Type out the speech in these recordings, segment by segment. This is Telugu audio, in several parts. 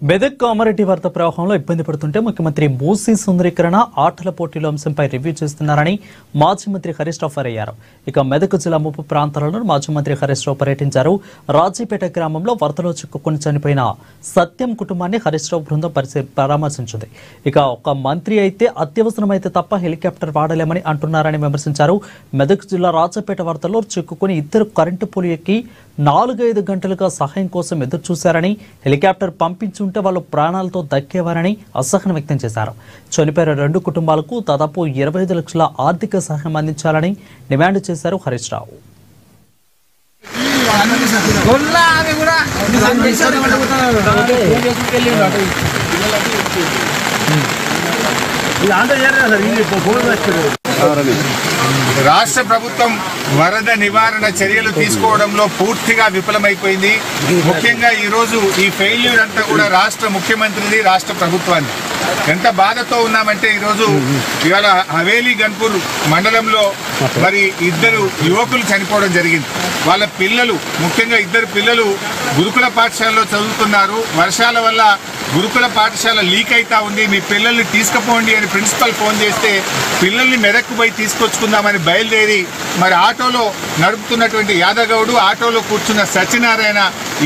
మెదక్ కామారెడ్డి వరద ప్రవాహంలో ఇబ్బంది పడుతుంటే ముఖ్యమంత్రి మూసీ సుందరీకరణ ఆటల పోటీల అంశంపై రివ్యూ చేస్తున్నారని మాజీ మంత్రి హరీష్ రావు ఫైర్ అయ్యారు. ఇక మెదక్ జిల్లా ముప్పు ప్రాంతాలలో మాజీ మంత్రి హరీష్ రావు పర్యటించారు. రాజీపేట గ్రామంలో వరదలో చిక్కుకుని చనిపోయిన సత్యం కుటుంబాన్ని హరీష్ రావు బృందం పరామర్శించింది. ఇక ఒక మంత్రి అయితే అత్యవసరమైతే తప్ప హెలికాప్టర్ వాడలేమని అంటున్నారని విమర్శించారు. మెదక్ జిల్లా రాజపేట వరదలో చిక్కుకుని ఇద్దరు కరెంటు పోలు ఎక్కి 4-5 గంటలుగా సహాయం కోసం ఎదురు చూశారని, హెలికాప్టర్ పంపించుంటే వాళ్ళు ప్రాణాలతో దక్కేవారని అసహనం వ్యక్తం చేశారు. చనిపోయిన 2 కుటుంబాలకు దాదాపు 25 లక్షల ఆర్థిక సహాయం అందించాలని డిమాండ్ చేశారు హరీష్ రావు. రాష్ట్ర ప్రభుత్వం వరద నివారణ చర్యలు తీసుకోవడంలో పూర్తిగా విఫలమైపోయింది. ముఖ్యంగా ఈరోజు ఈ ఫెయిల్యూర్ అంతా కూడా రాష్ట్ర ముఖ్యమంత్రిది, రాష్ట్ర ప్రభుత్వాన్ని. ఎంత బాధతో ఉన్నామంటే ఈరోజు ఇవాళ హవేలీ గన్పూర్ మండలంలో మరి 2 యువకులు చనిపోవడం జరిగింది. వాళ్ళ పిల్లలు, ముఖ్యంగా 2 పిల్లలు గురుకుల పాఠశాలలో చదువుతున్నారు. వర్షాల వల్ల గురుకుల పాఠశాల లీక్ అవుతా ఉంది, మీ పిల్లల్ని తీసుకుపోండి అని ప్రిన్సిపల్ ఫోన్ చేస్తే పిల్లల్ని మెదక్కు పోయి తీసుకొచ్చుకుందామని బయలుదేరి మరి ఆటోలో నడుపుతున్నటువంటి యాదగౌడు, ఆటోలో కూర్చున్న సత్యనారాయణ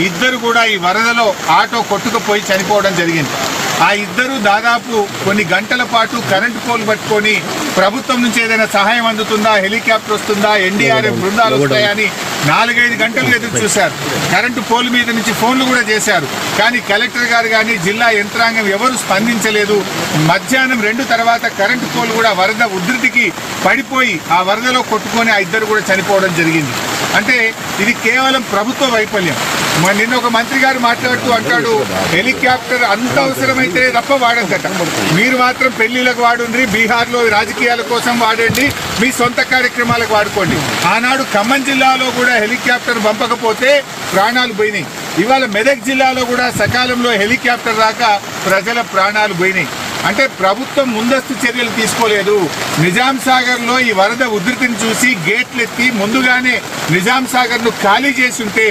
ఇద్దరు కూడా ఈ వరదలో ఆటో కొట్టుకుపోయి చనిపోవడం జరిగింది. ఆ ఇద్దరు దాదాపు కొన్ని గంటల పాటు కరెంటు పోల్ పట్టుకొని ప్రభుత్వం నుంచి ఏదైనా సహాయం అందుతుందా, హెలికాప్టర్ వస్తుందా, ఎన్డీఆర్ఎఫ్ బృందాలు వస్తాయా అని 4-5 గంటలు ఎదురు చూశారు. కరెంటు పోల్ మీద నుంచి ఫోన్లు కూడా చేశారు. కానీ కలెక్టర్ గారు కానీ జిల్లా యంత్రాంగం ఎవరు స్పందించలేదు. మధ్యాహ్నం 2 తర్వాత కరెంటు పోల్ కూడా వరద ఉధృతికి పడిపోయి ఆ వరదలో కొట్టుకొని ఆ ఇద్దరు కూడా చనిపోవడం జరిగింది. అంటే ఇది కేవలం ప్రభుత్వ వైఫల్యం. నిన్న ఒక మంత్రి గారు మాట్లాడుతూ అంటాడు, హెలికాప్టర్ అంత అవసరమైతే తప్ప వాడద్దట. మీరు మాత్రం పెళ్లిళ్ళకు వాడుండ్రి, బీహార్లో రాజకీయాల కోసం వాడండి, మీ సొంత కార్యక్రమాలకు వాడుకోండి. ఆనాడు ఖమ్మం జిల్లాలో కూడా హెలికాప్టర్ పంపకపోతే ప్రాణాలు పోయినాయి. ఇవాళ మెదక్ జిల్లాలో కూడా సకాలంలో హెలికాప్టర్ రాక ప్రజల ప్రాణాలు పోయినాయి. అంటే ప్రభుత్వం ముందస్తు చర్యలు తీసుకోలేదు. నిజాం సాగర్లో ఈ వరద ఉధృతిని చూసి గేట్లెత్తి ముందుగానే నిజాం సాగర్ను ఖాళీ చేసి ఉంటే